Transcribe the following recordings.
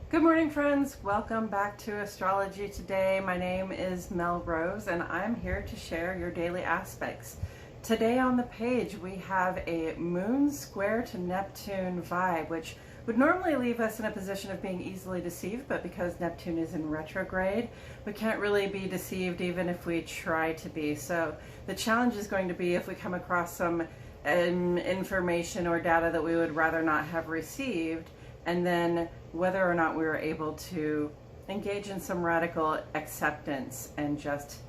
Good morning, friends. Welcome back to Astrology Today. My name is Mel Rose, and I'm here to share your daily aspects. Today on the page, we have a Moon square to Neptune vibe, which would normally leave us in a position of being easily deceived, but because Neptune is in retrograde, we can't really be deceived even if we try to be. So the challenge is going to be if we come across some information or data that we would rather not have received, and then whether or not we were able to engage in some radical acceptance and just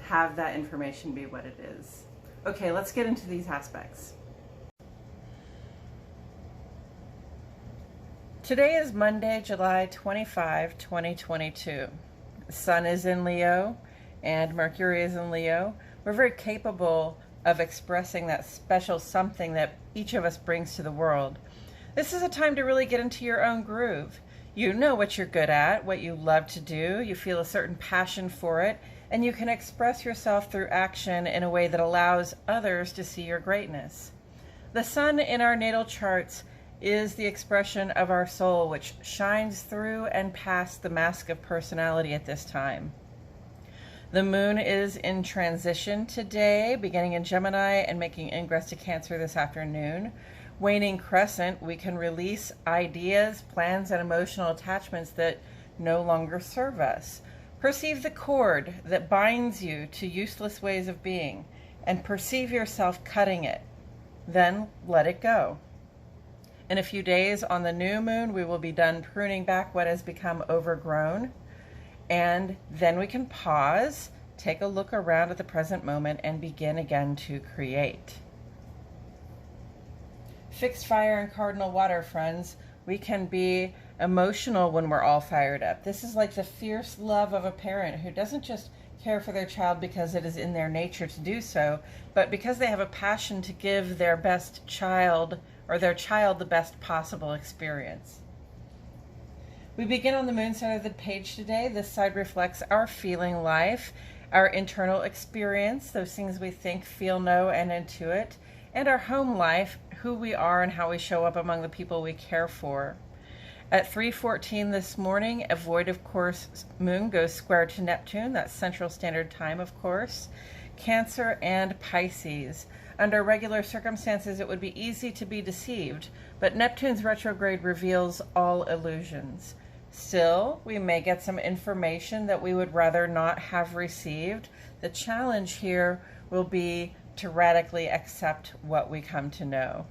have that information be what it is. Okay, let's get into these aspects. Today is Monday, July 25, 2022. The Sun is in Leo and Mercury is in Leo. We're very capable of expressing that special something that each of us brings to the world. This is a time to really get into your own groove. You know what you're good at, what you love to do, you feel a certain passion for it, and you can express yourself through action in a way that allows others to see your greatness. The Sun in our natal charts is the expression of our soul, which shines through and past the mask of personality at this time. The Moon is in transition today, beginning in Gemini and making ingress to Cancer this afternoon. Waning crescent, we can release ideas, plans, and emotional attachments that no longer serve us. Perceive the cord that binds you to useless ways of being, and perceive yourself cutting it. Then let it go. In a few days on the new moon, we will be done pruning back what has become overgrown, and then we can pause, take a look around at the present moment, and begin again to create. Fixed fire and cardinal water, friends. We can be emotional when we're all fired up. This is like the fierce love of a parent who doesn't just care for their child because it is in their nature to do so, but because they have a passion to give their best child or their child the best possible experience. We begin on the moon side of the page today. This side reflects our feeling life, our internal experience, those things we think, feel, know, and intuit, and our home life, who we are and how we show up among the people we care for. At 3:14 this morning, a void of course moon goes square to Neptune. That's Central Standard Time, of course. Cancer and Pisces. Under regular circumstances, it would be easy to be deceived, but Neptune's retrograde reveals all illusions. Still, we may get some information that we would rather not have received. The challenge here will be to radically accept what we come to know.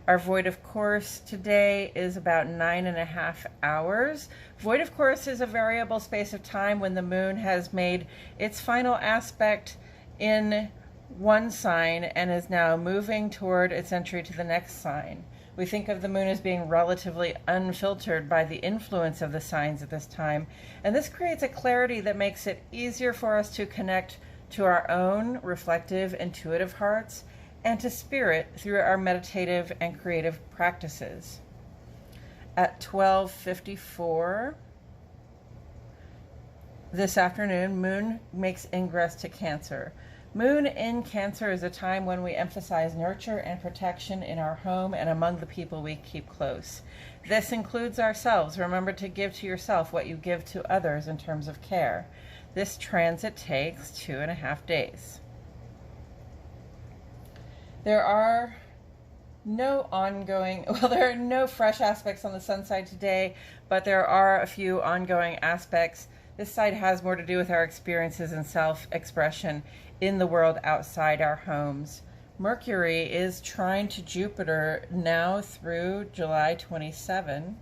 Our void of course today is about 9.5 hours. Void of course is a variable space of time when the moon has made its final aspect in one sign and is now moving toward its entry to the next sign. We think of the moon as being relatively unfiltered by the influence of the signs at this time, and this creates a clarity that makes it easier for us to connect to our own reflective, intuitive hearts, and to spirit through our meditative and creative practices. At 12:54 this afternoon, Moon makes ingress to Cancer. Moon in Cancer is a time when we emphasize nurture and protection in our home and among the people we keep close. This includes ourselves. Remember to give to yourself what you give to others in terms of care. This transit takes 2.5 days. There are no fresh aspects on the Sun side today, but there are a few ongoing aspects. This side has more to do with our experiences and self-expression in the world outside our homes. Mercury is trine to Jupiter now through July 27.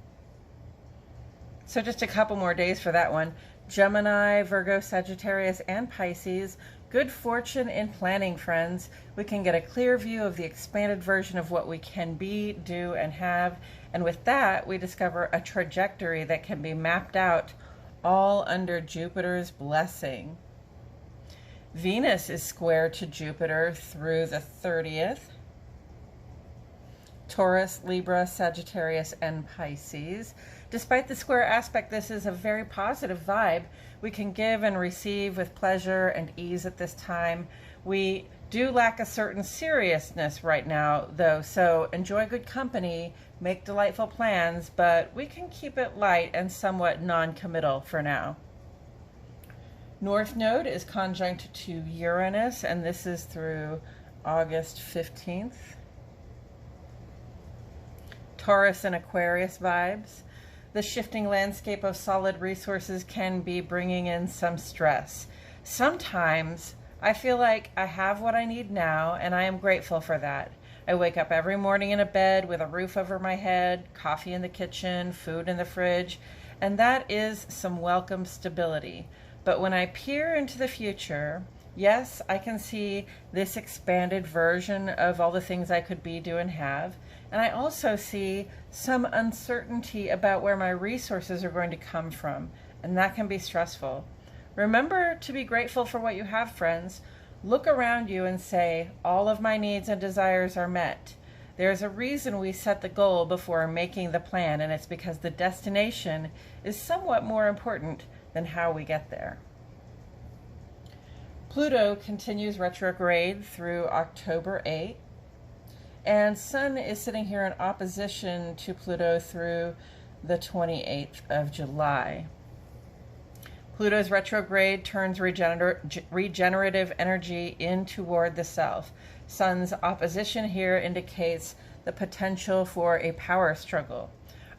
So just a couple more days for that one. Gemini, Virgo, Sagittarius, and Pisces. Good fortune in planning, friends. We can get a clear view of the expanded version of what we can be, do, and have. And with that, we discover a trajectory that can be mapped out all under Jupiter's blessing. Venus is square to Jupiter through the 30th. Taurus, Libra, Sagittarius, and Pisces. Despite the square aspect, this is a very positive vibe. We can give and receive with pleasure and ease at this time. We do lack a certain seriousness right now, though, so enjoy good company, make delightful plans, but we can keep it light and somewhat non-committal for now. North Node is conjunct to Uranus, and this is through August 15th. Taurus and Aquarius vibes. The shifting landscape of solid resources can be bringing in some stress. Sometimes I feel like I have what I need now, and I am grateful for that. I wake up every morning in a bed with a roof over my head, coffee in the kitchen, food in the fridge, and that is some welcome stability. But when I peer into the future, yes, I can see this expanded version of all the things I could be, do, and have. And I also see some uncertainty about where my resources are going to come from, and that can be stressful. Remember to be grateful for what you have, friends. Look around you and say, all of my needs and desires are met. There's a reason we set the goal before making the plan, and it's because the destination is somewhat more important than how we get there. Pluto continues retrograde through October 8th, and Sun is sitting here in opposition to Pluto through the 28th of July. Pluto's retrograde turns regenerative energy in toward the self. Sun's opposition here indicates the potential for a power struggle.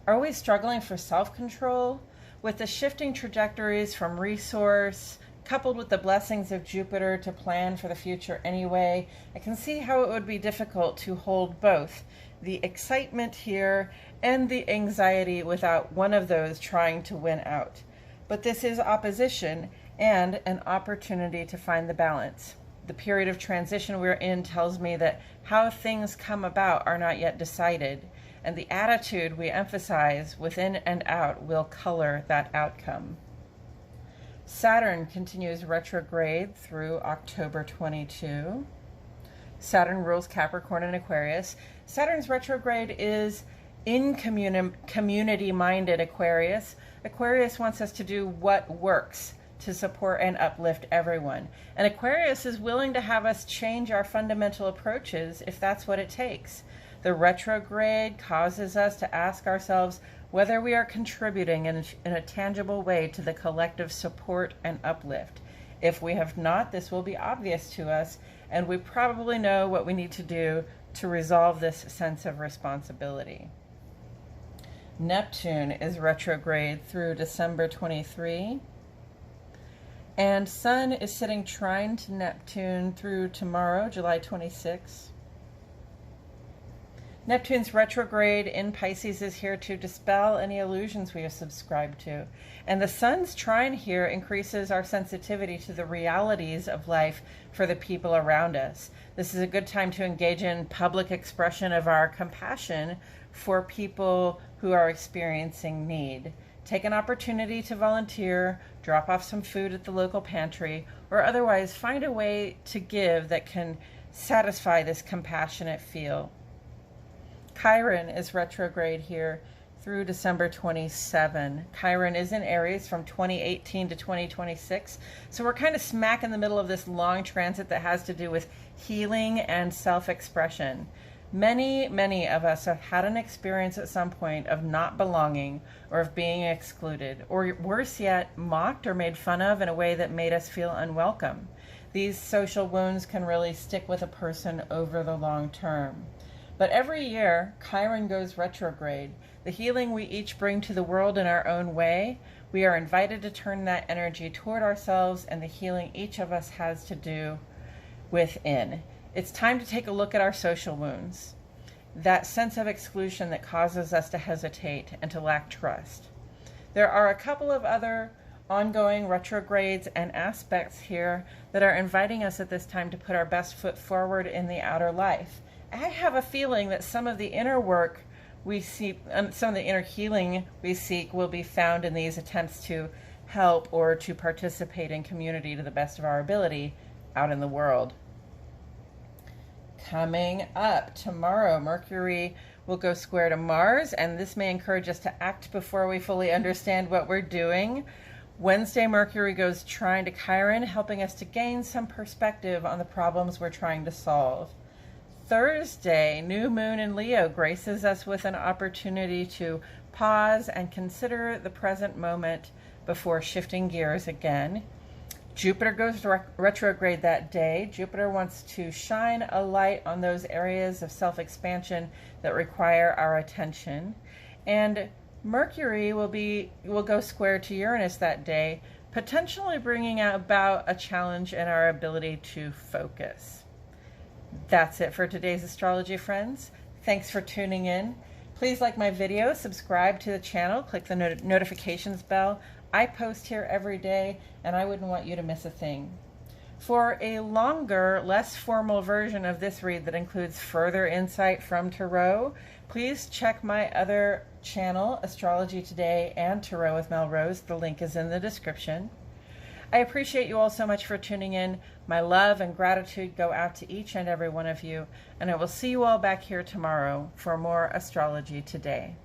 Are we struggling for self-control? With the shifting trajectories from resource, coupled with the blessings of Jupiter to plan for the future anyway, I can see how it would be difficult to hold both the excitement here and the anxiety without one of those trying to win out. But this is opposition and an opportunity to find the balance. The period of transition we're in tells me that how things come about are not yet decided, and the attitude we emphasize within and out will color that outcome. Saturn continues retrograde through October 22. Saturn rules Capricorn and Aquarius. Saturn's retrograde is in community-minded Aquarius. Aquarius wants us to do what works to support and uplift everyone. And Aquarius is willing to have us change our fundamental approaches if that's what it takes. The retrograde causes us to ask ourselves whether we are contributing in a tangible way to the collective support and uplift. If we have not, this will be obvious to us, and we probably know what we need to do to resolve this sense of responsibility. Neptune is retrograde through December 23, and Sun is sitting trine to Neptune through tomorrow, July 26. Neptune's retrograde in Pisces is here to dispel any illusions we have subscribed to. And the Sun's trine here increases our sensitivity to the realities of life for the people around us. This is a good time to engage in public expression of our compassion for people who are experiencing need. Take an opportunity to volunteer, drop off some food at the local pantry, or otherwise find a way to give that can satisfy this compassionate feel. Chiron is retrograde here through December 27. Chiron is in Aries from 2018 to 2026. So we're kind of smack in the middle of this long transit that has to do with healing and self-expression. Many of us have had an experience at some point of not belonging or of being excluded, or worse yet, mocked or made fun of in a way that made us feel unwelcome. These social wounds can really stick with a person over the long term. But every year, Chiron goes retrograde. The healing we each bring to the world in our own way, we are invited to turn that energy toward ourselves and the healing each of us has to do within. It's time to take a look at our social wounds, that sense of exclusion that causes us to hesitate and to lack trust. There are a couple of other ongoing retrogrades and aspects here that are inviting us at this time to put our best foot forward in the outer life. I have a feeling that some of the inner work we see, some of the inner healing we seek will be found in these attempts to help or to participate in community to the best of our ability out in the world. Coming up tomorrow, Mercury will go square to Mars, and this may encourage us to act before we fully understand what we're doing. Wednesday, Mercury goes trine to Chiron, helping us to gain some perspective on the problems we're trying to solve. Thursday, new moon in Leo graces us with an opportunity to pause and consider the present moment before shifting gears again. Jupiter goes retrograde that day. Jupiter wants to shine a light on those areas of self-expansion that require our attention. And Mercury will go square to Uranus that day, potentially bringing about a challenge in our ability to focus. That's it for today's astrology, friends. Thanks for tuning in. Please like my video, subscribe to the channel, click the notifications bell. I post here every day, and I wouldn't want you to miss a thing. For a longer, less formal version of this read that includes further insight from Tarot, please check my other channel, Astrology Today and Tarot with Melrose. The link is in the description. I appreciate you all so much for tuning in. My love and gratitude go out to each and every one of you, and I will see you all back here tomorrow for more Astrology Today.